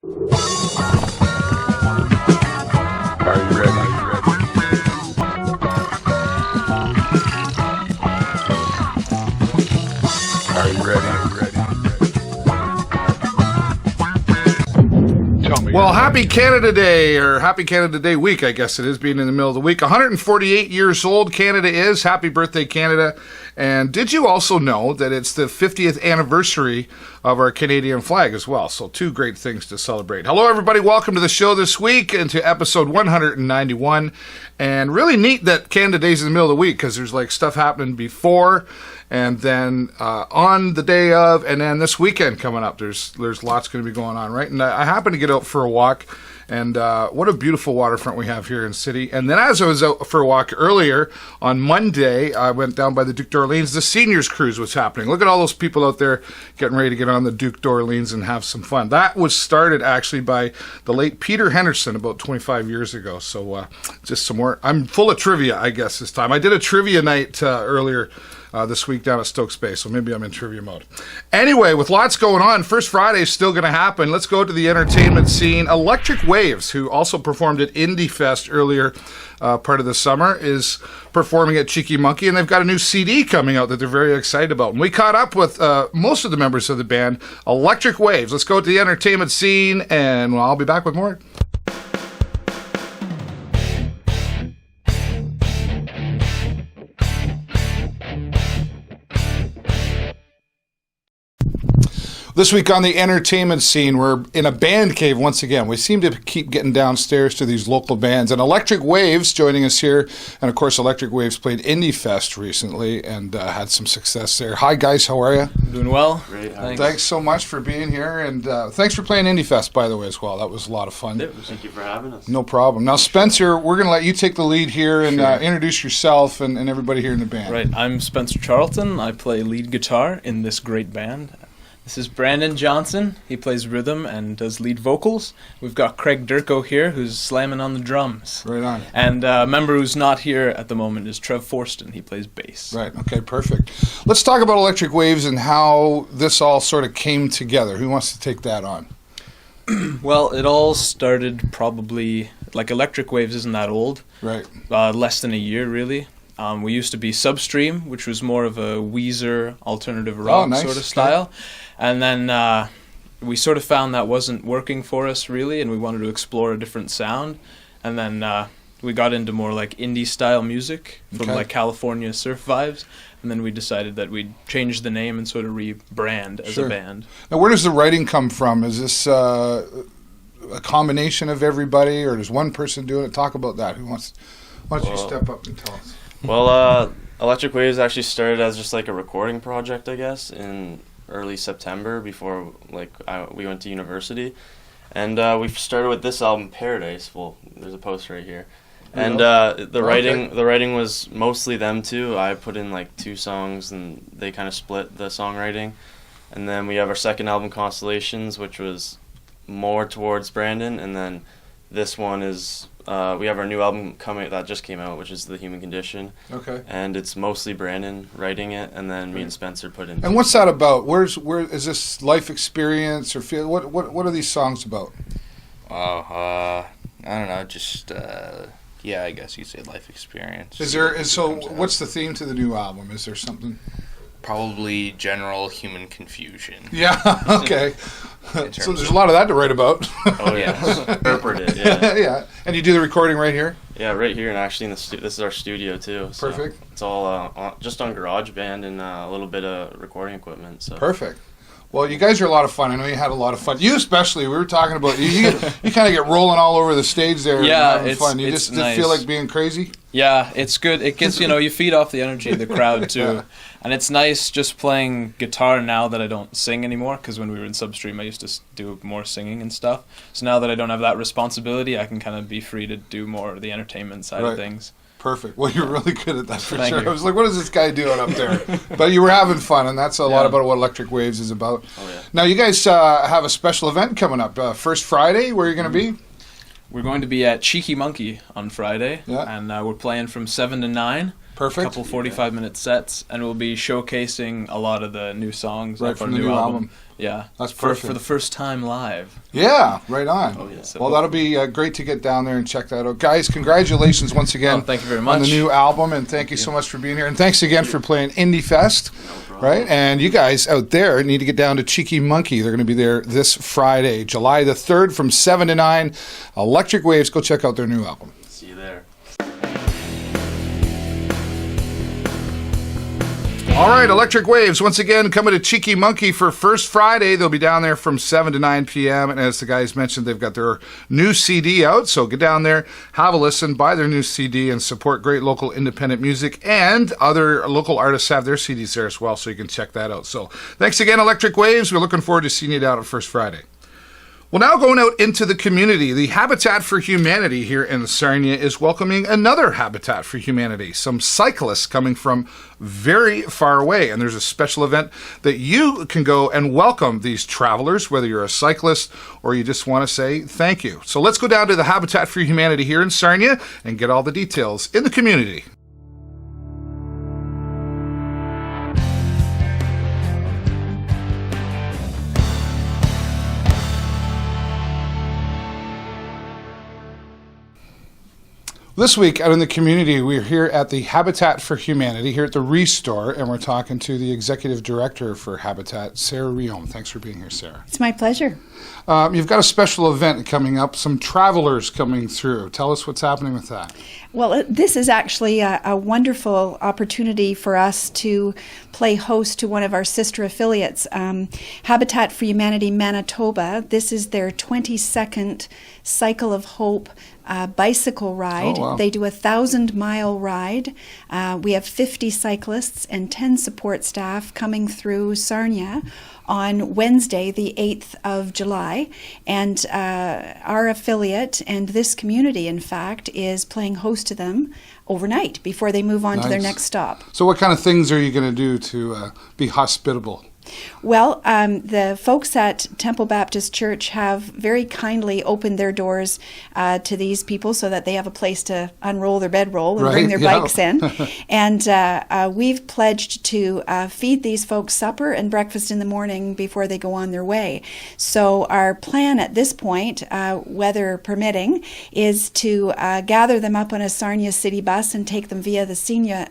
Are you ready? Are you ready? Well, happy Canada Day, or happy Canada Day week, I guess it is, being in the middle of the week. 148 years old, Canada is. Happy birthday, Canada. And did you also know that it's the 50th anniversary of our Canadian flag as well? So two great things to celebrate. Hello, everybody. Welcome to the show this week and to episode 191. And really neat that Canada Day's in the middle of the week because there's like stuff happening before and then on the day of, and then this weekend coming up. There's lots going to be going on, right? And I happened to get out for a walk. And what a beautiful waterfront we have here in the city. And then as I was out for a walk earlier on Monday, I went down by the Duke d'Orleans. The seniors cruise was happening. Look at all those people out there getting ready to get on the Duke d'Orleans and have some fun. That was started actually by the late Peter Henderson about 25 years ago. So just some more. I'm full of trivia, I guess, this time. I did a trivia night earlier this week down at Stokes Bay, so maybe I'm in trivia mode. Anyway, with lots going on, First Friday is still going to happen. Let's go to the entertainment scene. Electric Waves, who also performed at Indie Fest earlier part of the summer, is performing at Cheeky Monkey, and they've got a new CD coming out that they're very excited about. And we caught up with most of the members of the band, Electric Waves. Let's go to the entertainment scene, and I'll be back with more. This week on the entertainment scene, we're in a band cave once again. We seem to keep getting downstairs to these local bands. And Electric Waves joining us here. And, of course, Electric Waves played Indie Fest recently and had some success there. Hi, guys. How are you? Doing well. Great. Thanks so much for being here. And thanks for playing Indie Fest, by the way, as well. That was a lot of fun. Thank you for having us. No problem. Now, Spencer, we're going to let you take the lead here and introduce yourself and everybody here in the band. Right. I'm Spencer Charlton. I play lead guitar in this great band. This is Brandon Johnson. He plays rhythm and does lead vocals. We've got Craig Durko here, who's slamming on the drums. Right on. And a member who's not here at the moment is Trev Forston. He plays bass. Right. Okay, perfect. Let's talk about Electric Waves and how this all sort of came together. Who wants to take that on? Well, it all started probably, like Electric Waves isn't that old. Right. Less than a year, really. We used to be Substream, which was more of a Weezer alternative rock sort of style. And then we sort of found that wasn't working for us, really, and we wanted to explore a different sound. And then we got into more like indie-style music from like California surf vibes. And then we decided that we'd change the name and sort of rebrand as a band. Now, where does the writing come from? Is this a combination of everybody, or does one person doing it? Talk about that. Why don't you step up and tell us? Well, Electric Waves actually started as just like a recording project, I guess, in early September before we went to university. And we started with this album, Paradise. Well, there's a poster right here. And the writing was mostly them two. I put in like 2 songs, and they kind of split the songwriting. And then we have our second album, Constellations, which was more towards Brandon. And then this one is we have our new album that just came out, which is The Human Condition. Okay. And it's mostly Brandon writing it, and then me and Spencer put in. And what's that about? Where is this life experience or feel? What are these songs about? I don't know. Just I guess you could say life experience. What's the theme to the new album? Is there something? Probably general human confusion. Yeah. Okay. So there's a lot of that to write about. Oh yeah. Interpret it. Yeah. Yeah. And you do the recording right here? Yeah, right here, and actually this is our studio too. So perfect. It's all just on GarageBand and a little bit of recording equipment. So perfect. Well, you guys are a lot of fun. I know you had a lot of fun. You especially. We were talking about you kind of get rolling all over the stage there. Yeah, and having fun. You it's just nice. Feel like being crazy. Yeah, it's good. It gets you feed off the energy of the crowd too, yeah. And it's nice just playing guitar now that I don't sing anymore. Because when we were in Substream, I used to do more singing and stuff. So now that I don't have that responsibility, I can kind of be free to do more of the entertainment side of things. Perfect. Well, you're really good at that for Thank sure. you. I was like, what is this guy doing up there? But you were having fun, and that's a lot about what Electric Waves is about. Oh, yeah. Now, you guys have a special event coming up. First Friday, where are you going to be? We're going to be at Cheeky Monkey on Friday, and we're playing from 7 to 9. Perfect. A couple 45-minute sets, and we'll be showcasing a lot of the new songs Right off from our the new album. Yeah, That's for perfect. the first time live. Yeah, right on. Oh, yeah. Well, that'll be great to get down there and check that out. Guys, congratulations once again Thank you very much. on the new album, and thank you so much for being here. And thanks again for playing Indie Fest, right? And you guys out there need to get down to Cheeky Monkey. They're going to be there this Friday, July the 3rd from 7 to 9. Electric Waves, go check out their new album. See you there. All right, Electric Waves, once again, coming to Cheeky Monkey for First Friday. They'll be down there from 7 to 9 p.m. And as the guys mentioned, they've got their new CD out. So get down there, have a listen, buy their new CD, and support great local independent music. And other local artists have their CDs there as well, so you can check that out. So thanks again, Electric Waves. We're looking forward to seeing you down at First Friday. Well, now going out into the community, the Habitat for Humanity here in Sarnia is welcoming another Habitat for Humanity, some cyclists coming from very far away. And there's a special event that you can go and welcome these travelers, whether you're a cyclist or you just want to say thank you. So let's go down to the Habitat for Humanity here in Sarnia and get all the details in the community. This week out in the community, we're here at the Habitat for Humanity, here at the Restore, and we're talking to the Executive Director for Habitat, Sarah Reaume. Thanks for being here, Sarah. It's my pleasure. You've got a special event coming up, some travelers coming through. Tell us what's happening with that. Well, this is actually a wonderful opportunity for us to play host to one of our sister affiliates, Habitat for Humanity Manitoba. This is their 22nd Cycle of Hope bicycle ride. Oh, wow. They do a 1,000-mile ride. We have 50 cyclists and 10 support staff coming through Sarnia on Wednesday, the 8th of July. And our affiliate and this community, in fact, is playing host to them overnight before they move on to their next stop. So what kind of things are you going to do to be hospitable? Well, the folks at Temple Baptist Church have very kindly opened their doors to these people so that they have a place to unroll their bedroll and bring their bikes in. And we've pledged to feed these folks supper and breakfast in the morning before they go on their way. So our plan at this point, weather permitting, is to gather them up on a Sarnia city bus and take them via the scenic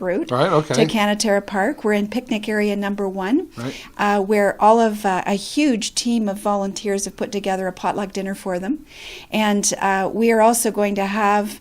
route to Canatera Park. We're in picnic area number 1. Where all of a huge team of volunteers have put together a potluck dinner for them. And we are also going to have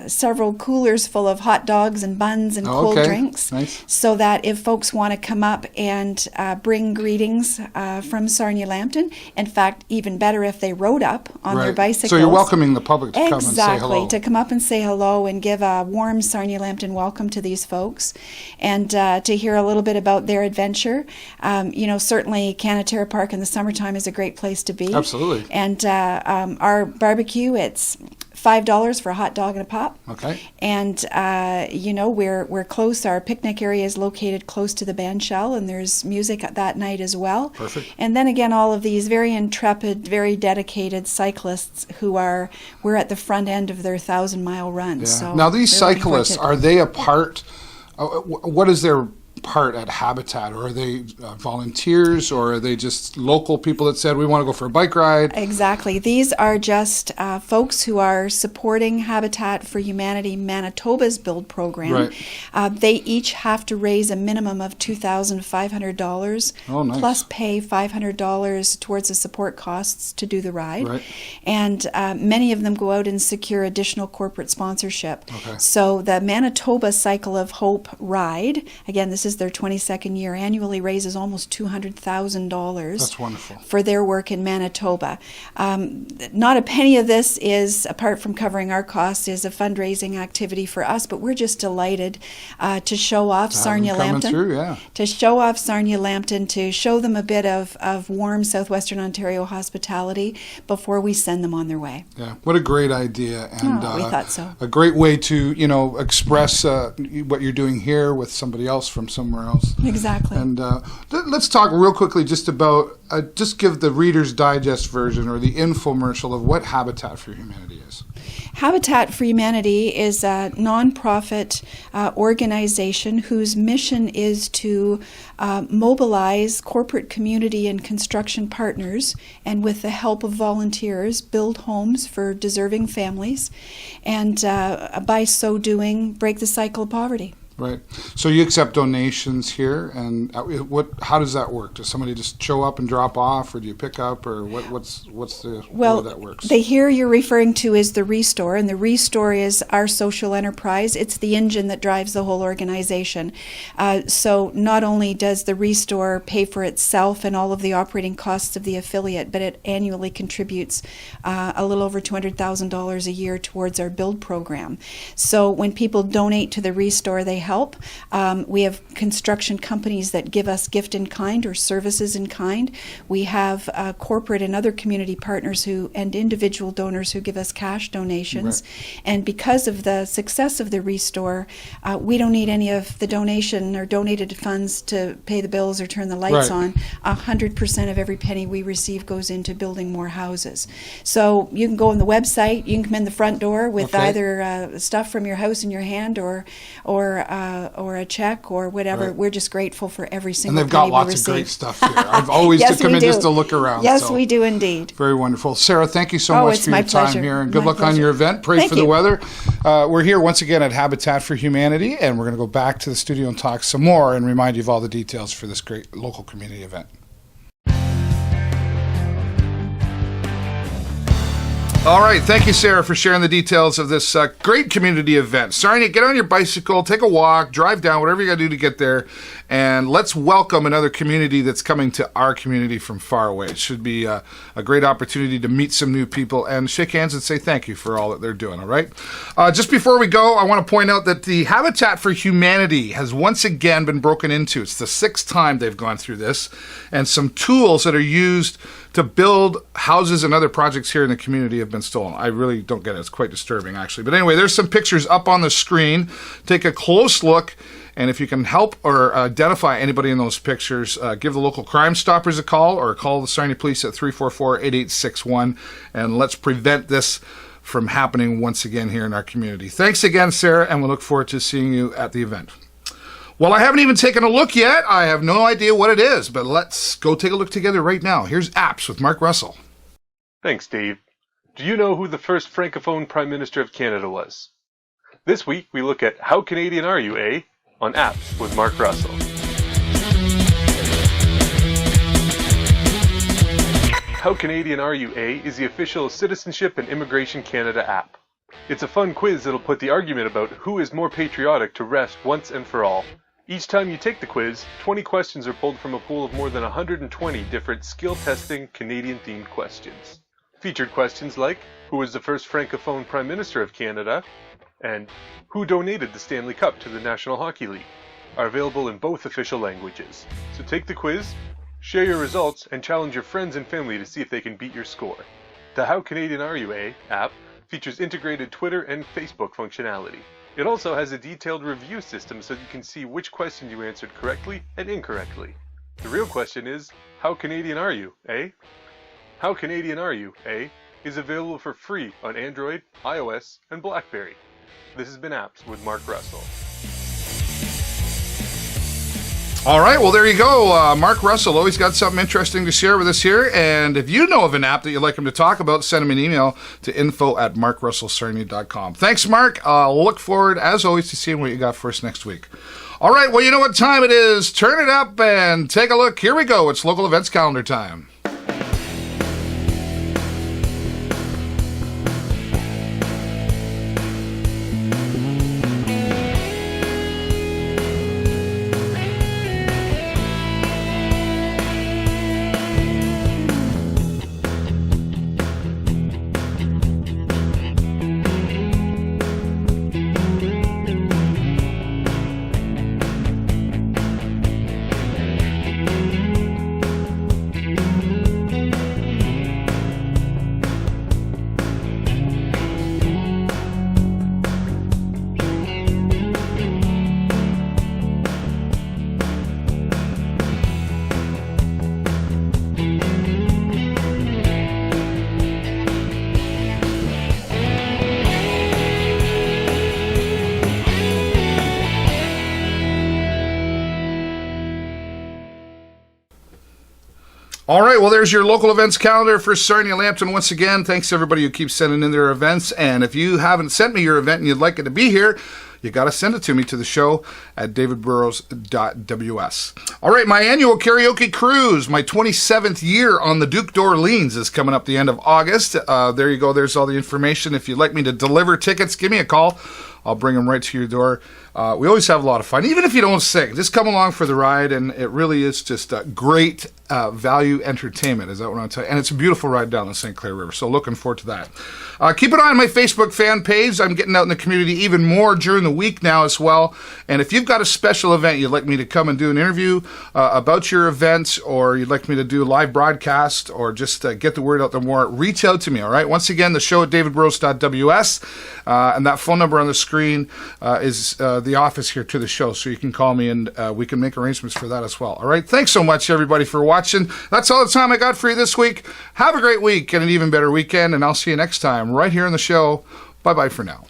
several coolers full of hot dogs and buns and cold drinks, so that if folks want to come up and bring greetings from Sarnia Lambton, in fact, even better if they rode up on their bicycles. So you're welcoming the public to come and say hello. Exactly, to come up and say hello and give a warm Sarnia Lambton welcome to these folks, and to hear a little bit about their adventure. Certainly Canatera Park in the summertime is a great place to be. Absolutely. And our barbecue, it's $5 for a hot dog and a pop. Okay. And we're close. Our picnic area is located close to the band shell, and there's music that night as well. Perfect. And then again, all of these very intrepid, very dedicated cyclists we're at the front end of their 1,000-mile run. Yeah. So now these cyclists, are they a part? What is their part at Habitat, or are they volunteers, or are they just local people that said we want to go for a bike ride? Exactly. These are just folks who are supporting Habitat for Humanity Manitoba's build program. They each have to raise a minimum of $2,500 plus pay $500 towards the support costs to do the ride. And many of them go out and secure additional corporate sponsorship. So the Manitoba Cycle of Hope ride, again, this is their 22nd year, annually raises almost $200,000. That's wonderful. For their work in Manitoba. Not a penny of this is, apart from covering our costs, is a fundraising activity for us, but we're just delighted to show off Sarnia Lambton. To show off Sarnia Lambton, to show them a bit of warm southwestern Ontario hospitality before we send them on their way. Yeah, what a great idea. And we thought so. A great way to, express what you're doing here with somebody else from some somewhere else. Exactly. And let's talk real quickly just about, just give the Reader's Digest version or the infomercial of what Habitat for Humanity is. Habitat for Humanity is a nonprofit organization whose mission is to mobilize corporate, community, and construction partners, and with the help of volunteers, build homes for deserving families, and by so doing, break the cycle of poverty. Right. So you accept donations here, and how does that work? Does somebody just show up and drop off, or do you pick up, or what's the way that works? The here you're referring to is the Restore, and the Restore is our social enterprise. It's the engine that drives the whole organization. So not only does the Restore pay for itself and all of the operating costs of the affiliate, but it annually contributes a little over $200,000 a year towards our build program. So when people donate to the Restore, they help. We have construction companies that give us gift in kind or services in kind. We have corporate and other community partners and individual donors who give us cash donations. Right. And because of the success of the Restore, we don't need any of the donation or donated funds to pay the bills or turn the lights on. 100% of every penny we receive goes into building more houses. So you can go on the website, you can come in the front door with either stuff from your house in your hand or a check or whatever. Right. We're just grateful for every single penny we receive. And they've got lots of great stuff here. I've always to come in just to look around. Yes, so. We do indeed. Very wonderful. Sarah, thank you so much for your time here, and good luck on your event. Pray Thank for you. the weather. We're here once again at Habitat for Humanity, and we're going to go back to the studio and talk some more and remind you of all the details for this great local community event. All right. Thank you, Sarah, for sharing the details of this great community event. Sarnia, get on your bicycle, take a walk, drive down, whatever you got to do to get there, and let's welcome another community that's coming to our community from far away. It should be a great opportunity to meet some new people and shake hands and say thank you for all that they're doing, all right? Just before we go, I want to point out that the Habitat for Humanity has once again been broken into. It's the 6th time they've gone through this, and some tools that are used to build houses and other projects here in the community have been stolen. I really don't get it. It's quite disturbing, actually. But anyway, there's some pictures up on the screen. Take a close look, and if you can help or identify anybody in those pictures, give the local Crime Stoppers a call or call the Sarnia Police at 344-8861, and let's prevent this from happening once again here in our community. Thanks again, Sarah, and we look forward to seeing you at the event. Well, I haven't even taken a look yet. I have no idea what it is, but let's go take a look together right now. Here's Apps with Mark Russell. Thanks, Dave. Do you know who the first Francophone Prime Minister of Canada was? This week, we look at How Canadian Are You, eh? On Apps with Mark Russell. How Canadian Are You, eh? Is the official Citizenship and Immigration Canada app. It's a fun quiz that'll put the argument about who is more patriotic to rest once and for all. Each time you take the quiz, 20 questions are pulled from a pool of more than 120 different skill-testing, Canadian-themed questions. Featured questions like, who was the first Francophone Prime Minister of Canada? And, who donated the Stanley Cup to the National Hockey League? Are available in both official languages. So take the quiz, share your results, and challenge your friends and family to see if they can beat your score. The How Canadian Are You, eh? app features integrated Twitter and Facebook functionality. It also has a detailed review system so you can see which question you answered correctly and incorrectly. The real question is, how Canadian are you, eh? How Canadian Are You, eh? is available for free on Android, iOS, and BlackBerry. This has been Apps with Mark Russell. All right, well, there you go. Mark Russell always got something interesting to share with us here. And if you know of an app that you'd like him to talk about, send him an email to info@markrussellsarnia.com. Thanks, Mark. I'll look forward, as always, to seeing what you got for us next week. All right, well, you know what time it is. Turn it up and take a look. Here we go. It's local events calendar time. All right, well, there's your local events calendar for Sarnia Lambton once again. Thanks to everybody who keeps sending in their events. And if you haven't sent me your event and you'd like it to be here, you got to send it to me to the show at davidburrows.ws. All right, my annual karaoke cruise, my 27th year on the Duke d'Orleans is coming up the end of August. There you go. There's all the information. If you'd like me to deliver tickets, give me a call. I'll bring them right to your door. We always have a lot of fun. Even if you don't sing, just come along for the ride, and it really is just a great value entertainment, is that what I'm telling you? And it's a beautiful ride down the St. Clair River, so looking forward to that. Keep an eye on my Facebook fan page. I'm getting out in the community even more during the week now as well. And if you've got a special event you'd like me to come and do an interview about your event, or you'd like me to do a live broadcast, or just get the word out there more, reach out to me, all right? Once again, the show at davidburrows.ws, and that phone number on the screen is the office here to the show, so you can call me and we can make arrangements for that as well. All right, thanks so much, everybody, for watching. That's all the time I got for you this week. Have a great week and an even better weekend, and I'll see you next time right here on the show. Bye-bye for now.